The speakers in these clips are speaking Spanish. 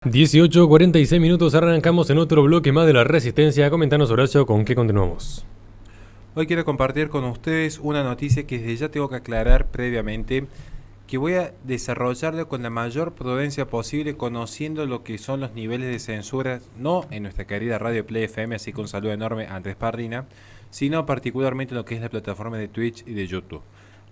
18:46 arrancamos en otro bloque más de la Resistencia. Comentanos, Horacio, ¿con qué continuamos? Hoy quiero compartir con ustedes una noticia que desde ya tengo que aclarar previamente, que voy a desarrollarlo con la mayor prudencia posible, conociendo lo que son los niveles de censura, no en nuestra querida Radio Play FM, así que un saludo enorme a Andrés Pardina, sino particularmente en lo que es la plataforma de Twitch y de YouTube.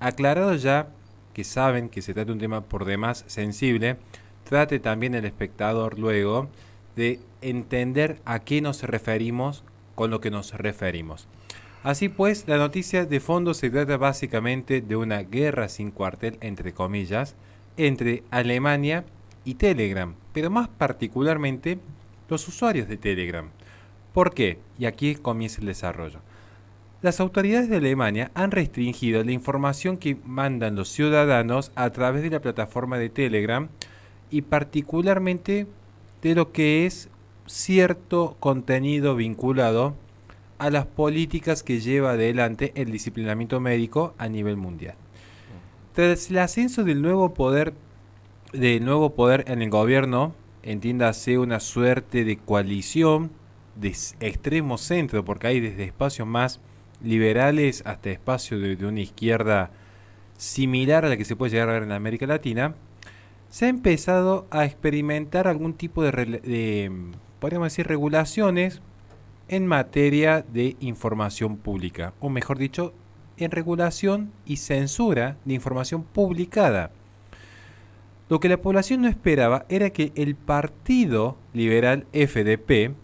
Aclarado ya que saben que se trata de un tema por demás sensible, trate también el espectador luego de entender a qué nos referimos con lo que nos referimos. Así pues, la noticia de fondo se trata básicamente de una guerra sin cuartel, entre comillas, entre Alemania y Telegram, pero más particularmente los usuarios de Telegram. ¿Por qué? Y aquí comienza el desarrollo. Las autoridades de Alemania han restringido la información que mandan los ciudadanos a través de la plataforma de Telegram y particularmente de lo que es cierto contenido vinculado a las políticas que lleva adelante el disciplinamiento médico a nivel mundial. Tras el ascenso del nuevo poder en el gobierno, entiéndase una suerte de coalición de extremo centro, porque hay desde espacios más liberales hasta espacios de una izquierda similar a la que se puede llegar a ver en América Latina, se ha empezado a experimentar algún tipo podríamos decir, regulaciones en materia de información pública, o mejor dicho, en regulación y censura de información publicada. Lo que la población no esperaba era que el Partido Liberal FDP,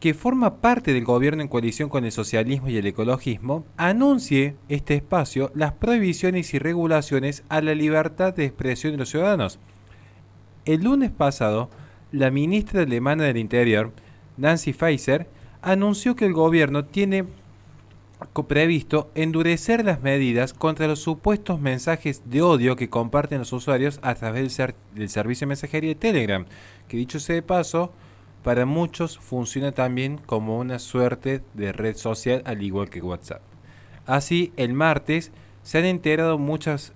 que forma parte del gobierno en coalición con el socialismo y el ecologismo, anuncie este espacio las prohibiciones y regulaciones a la libertad de expresión de los ciudadanos. El lunes pasado, la ministra alemana del Interior, Nancy Faeser, anunció que el gobierno tiene previsto endurecer las medidas contra los supuestos mensajes de odio que comparten los usuarios a través del servicio de mensajería de Telegram, que dicho sea de paso, para muchos funciona también como una suerte de red social al igual que WhatsApp. Así, el martes se han enterado muchos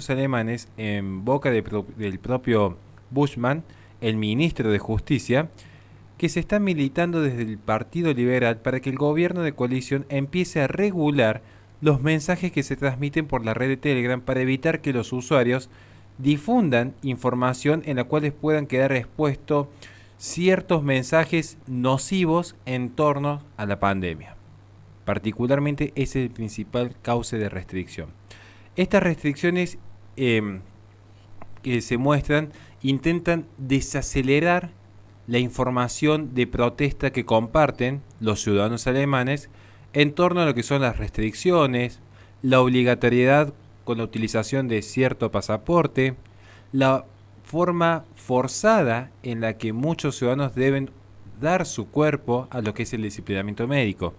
alemanes en boca del propio Buschmann, el ministro de Justicia, que se está militando desde el Partido Liberal para que el gobierno de coalición empiece a regular los mensajes que se transmiten por la red de Telegram para evitar que los usuarios difundan información en la cual puedan quedar expuestos ciertos mensajes nocivos en torno a la pandemia. Particularmente ese es el principal cauce de restricción. Estas restricciones que se muestran intentan desacelerar la información de protesta que comparten los ciudadanos alemanes en torno a lo que son las restricciones, la obligatoriedad con la utilización de cierto pasaporte, la forma forzada en la que muchos ciudadanos deben dar su cuerpo a lo que es el disciplinamiento médico.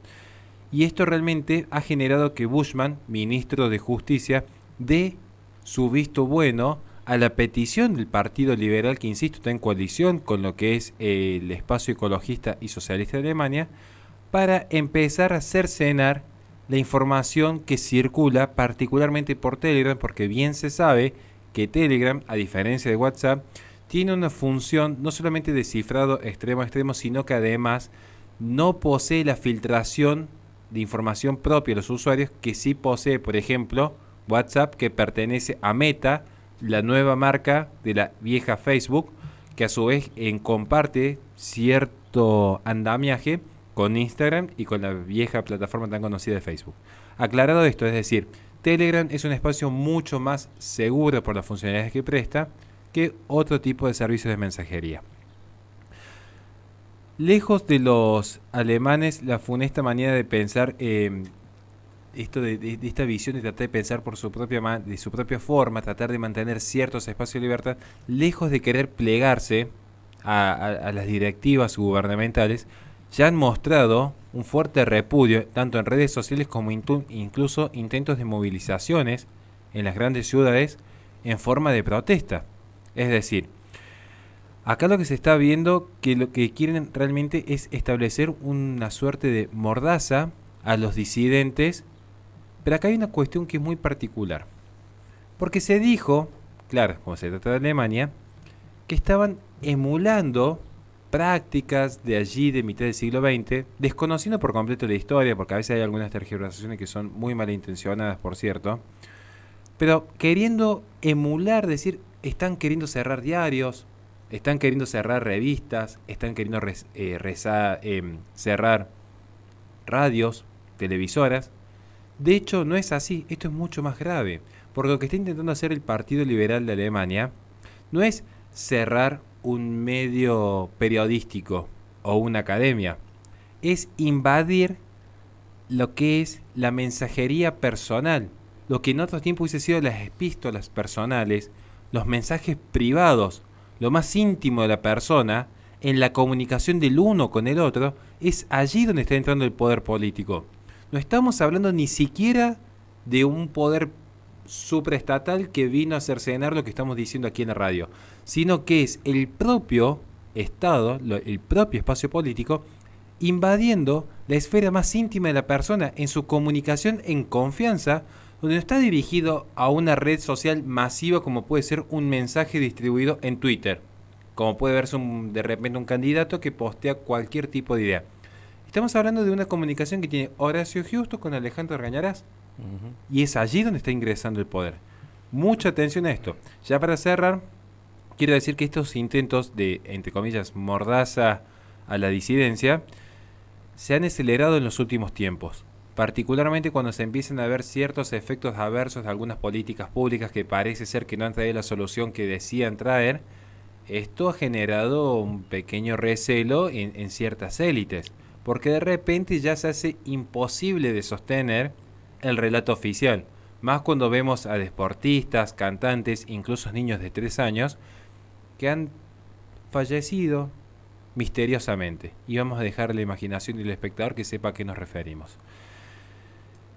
Y esto realmente ha generado que Buschmann, ministro de Justicia, dé su visto bueno a la petición del Partido Liberal, que insisto está en coalición con lo que es el espacio ecologista y socialista de Alemania, para empezar a cercenar la información que circula particularmente por Telegram, porque bien se sabe que Telegram, a diferencia de WhatsApp, tiene una función no solamente de cifrado extremo a extremo, sino que además no posee la filtración de información propia de los usuarios que sí posee, por ejemplo, WhatsApp, que pertenece a Meta, la nueva marca de la vieja Facebook, que a su vez comparte cierto andamiaje con Instagram y con la vieja plataforma tan conocida de Facebook. Aclarado esto, es decir, Telegram es un espacio mucho más seguro por las funcionalidades que presta que otro tipo de servicios de mensajería. Lejos de los alemanes, la funesta manera de pensar, esto de esta visión de tratar de pensar de su propia forma, tratar de mantener ciertos espacios de libertad, lejos de querer plegarse a las directivas gubernamentales, ya han mostrado un fuerte repudio, tanto en redes sociales como incluso intentos de movilizaciones en las grandes ciudades en forma de protesta. Es decir, acá lo que se está viendo que lo que quieren realmente es establecer una suerte de mordaza a los disidentes, pero acá hay una cuestión que es muy particular. Porque se dijo, claro, como se trata de Alemania, que estaban emulando prácticas de allí de mitad del siglo XX, desconociendo por completo la historia, porque a veces hay algunas tergiversaciones que son muy malintencionadas, por cierto, pero queriendo emular, decir, están queriendo cerrar diarios, están queriendo cerrar revistas, están queriendo cerrar radios, televisoras. De hecho, no es así, esto es mucho más grave, porque lo que está intentando hacer el Partido Liberal de Alemania no es cerrar un medio periodístico o una academia, es invadir lo que es la mensajería personal, lo que en otros tiempos hubiese sido las epístolas personales, los mensajes privados, lo más íntimo de la persona, en la comunicación del uno con el otro, es allí donde está entrando el poder político. No estamos hablando ni siquiera de un poder supraestatal que vino a cercenar lo que estamos diciendo aquí en la radio, sino que es el propio Estado, el propio espacio político, invadiendo la esfera más íntima de la persona en su comunicación en confianza, donde no está dirigido a una red social masiva como puede ser un mensaje distribuido en Twitter, como puede verse de repente un candidato que postea cualquier tipo de idea. Estamos hablando de una comunicación que tiene Horacio Justo con Alejandro Argañarás, y es allí donde está ingresando el poder. Mucha atención a esto. Ya para cerrar, quiero decir que estos intentos de, entre comillas, mordaza a la disidencia, se han acelerado en los últimos tiempos, particularmente cuando se empiezan a ver ciertos efectos adversos de algunas políticas públicas que parece ser que no han traído la solución que decían traer. Esto ha generado un pequeño recelo en ciertas élites, porque de repente ya se hace imposible de sostener el relato oficial, más cuando vemos a deportistas, cantantes, incluso niños de 3 años, que han fallecido misteriosamente. Y vamos a dejar la imaginación del espectador que sepa a qué nos referimos.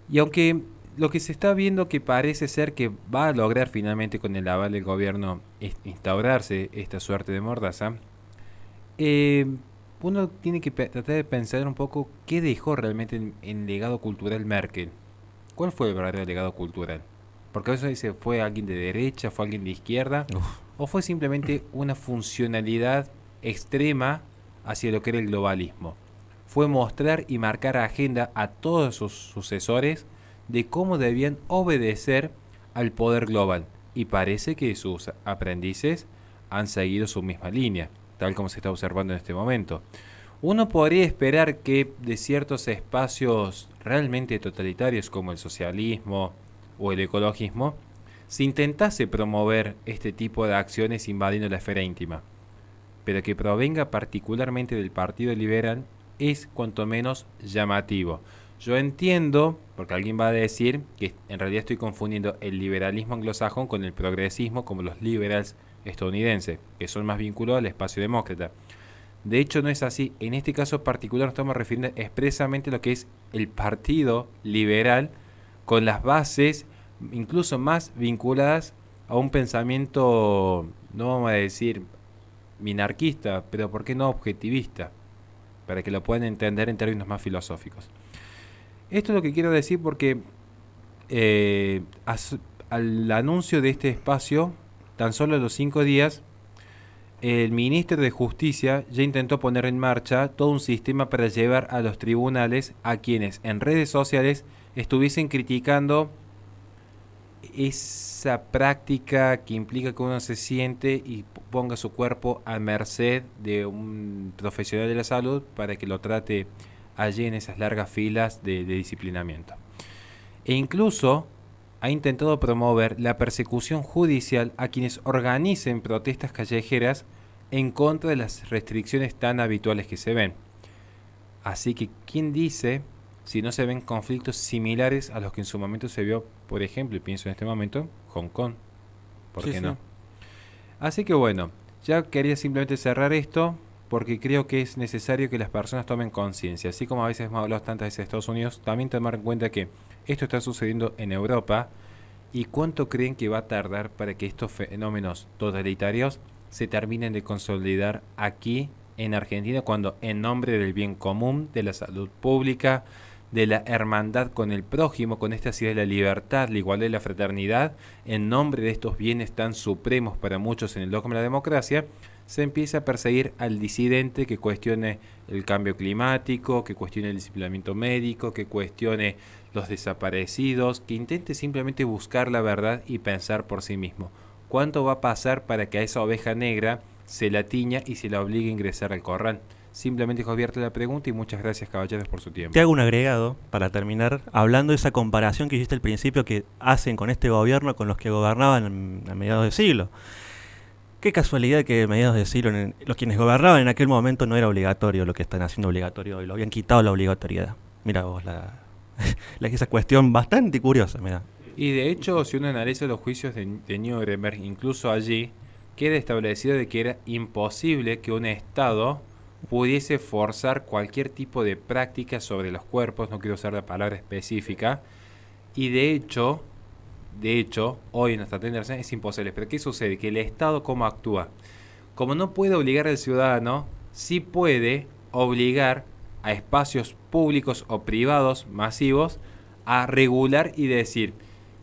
Y aunque lo que se está viendo que parece ser que va a lograr finalmente con el aval del gobierno instaurarse esta suerte de mordaza, uno tiene que tratar de pensar un poco qué dejó realmente en legado cultural Merkel. ¿Cuál fue el verdadero legado cultural? Porque a veces dice, ¿fue alguien de derecha, fue alguien de izquierda? ¿O fue simplemente una funcionalidad extrema hacia lo que era el globalismo? Fue mostrar y marcar agenda a todos sus sucesores de cómo debían obedecer al poder global. Y parece que sus aprendices han seguido su misma línea, tal como se está observando en este momento. Uno podría esperar que de ciertos espacios realmente totalitarios como el socialismo o el ecologismo, se intentase promover este tipo de acciones invadiendo la esfera íntima, pero que provenga particularmente del Partido Liberal es cuanto menos llamativo. Yo entiendo, porque alguien va a decir que en realidad estoy confundiendo el liberalismo anglosajón con el progresismo como los liberals estadounidenses, que son más vinculados al espacio demócrata. De hecho no es así. En este caso particular nos estamos refiriendo expresamente a lo que es el Partido Liberal, con las bases incluso más vinculadas a un pensamiento, no vamos a decir minarquista, pero ¿por qué no objetivista? Para que lo puedan entender en términos más filosóficos. Esto es lo que quiero decir porque al anuncio de este espacio, tan solo a los 5 días, el ministro de Justicia ya intentó poner en marcha todo un sistema para llevar a los tribunales a quienes en redes sociales estuviesen criticando esa práctica que implica que uno se siente y ponga su cuerpo a merced de un profesional de la salud para que lo trate allí en esas largas filas de disciplinamiento. E incluso ha intentado promover la persecución judicial a quienes organicen protestas callejeras en contra de las restricciones tan habituales que se ven. Así que, ¿quién dice si no se ven conflictos similares a los que en su momento se vio, por ejemplo, y pienso en este momento, Hong Kong? ¿Por qué no? Así que bueno, ya quería simplemente cerrar esto porque creo que es necesario que las personas tomen conciencia. Así como a veces hemos hablado tantas veces de Estados Unidos, también tomar en cuenta que esto está sucediendo en Europa. ¿Y cuánto creen que va a tardar para que estos fenómenos totalitarios se terminen de consolidar aquí en Argentina, cuando en nombre del bien común, de la salud pública, de la hermandad con el prójimo, con esta idea de la libertad, la igualdad y la fraternidad, en nombre de estos bienes tan supremos para muchos en el dogma de la democracia, se empieza a perseguir al disidente que cuestione el cambio climático, que cuestione el disciplinamiento médico, que cuestione los desaparecidos, que intente simplemente buscar la verdad y pensar por sí mismo. ¿Cuánto va a pasar para que a esa oveja negra se la tiña y se la obligue a ingresar al corral? Simplemente dejo abierta la pregunta y muchas gracias, caballeros, por su tiempo. Te hago un agregado para terminar, hablando de esa comparación que hiciste al principio que hacen con este gobierno con los que gobernaban a mediados de siglo. Qué casualidad que a mediados de siglo los quienes gobernaban en aquel momento no era obligatorio lo que están haciendo obligatorio hoy, lo habían quitado la obligatoriedad. Mira vos, esa cuestión bastante curiosa, mira. Y de hecho, si uno analiza los juicios de Nuremberg, incluso allí queda establecido de que era imposible que un Estado pudiese forzar cualquier tipo de práctica sobre los cuerpos, no quiero usar la palabra específica, y de hecho, hoy en nuestra generación es imposible. Pero ¿qué sucede? Que el Estado, ¿cómo actúa? Como no puede obligar al ciudadano, sí puede obligar a espacios públicos o privados masivos a regular y decir,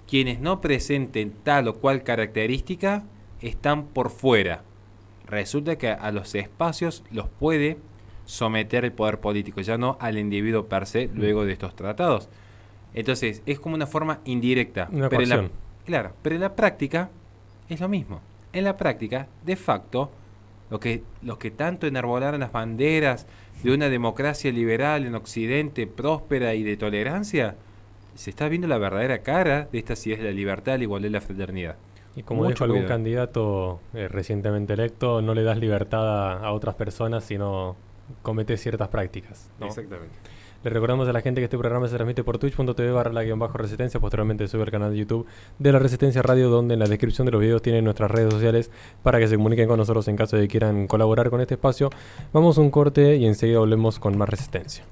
quienes no presenten tal o cual característica están por fuera. Resulta que a los espacios los puede someter el poder político, ya no al individuo per se luego de estos tratados. Entonces, es como una forma indirecta. Una pero coacción. Claro, pero en la práctica es lo mismo. En la práctica, de facto, los que tanto enarbolaron las banderas de una democracia liberal en Occidente, próspera y de tolerancia, se está viendo la verdadera cara de esta sí es la libertad, la igualdad y la fraternidad. Y como Mucho dijo algún cuidado. candidato recientemente electo, no le das libertad a otras personas, sino cometes ciertas prácticas, ¿no? Exactamente. Le recordamos a la gente que este programa se transmite por twitch.tv/la-resistencia. Posteriormente sube al canal de YouTube de La Resistencia Radio, donde en la descripción de los videos tienen nuestras redes sociales para que se comuniquen con nosotros en caso de que quieran colaborar con este espacio. Vamos a un corte y enseguida volvemos con más Resistencia.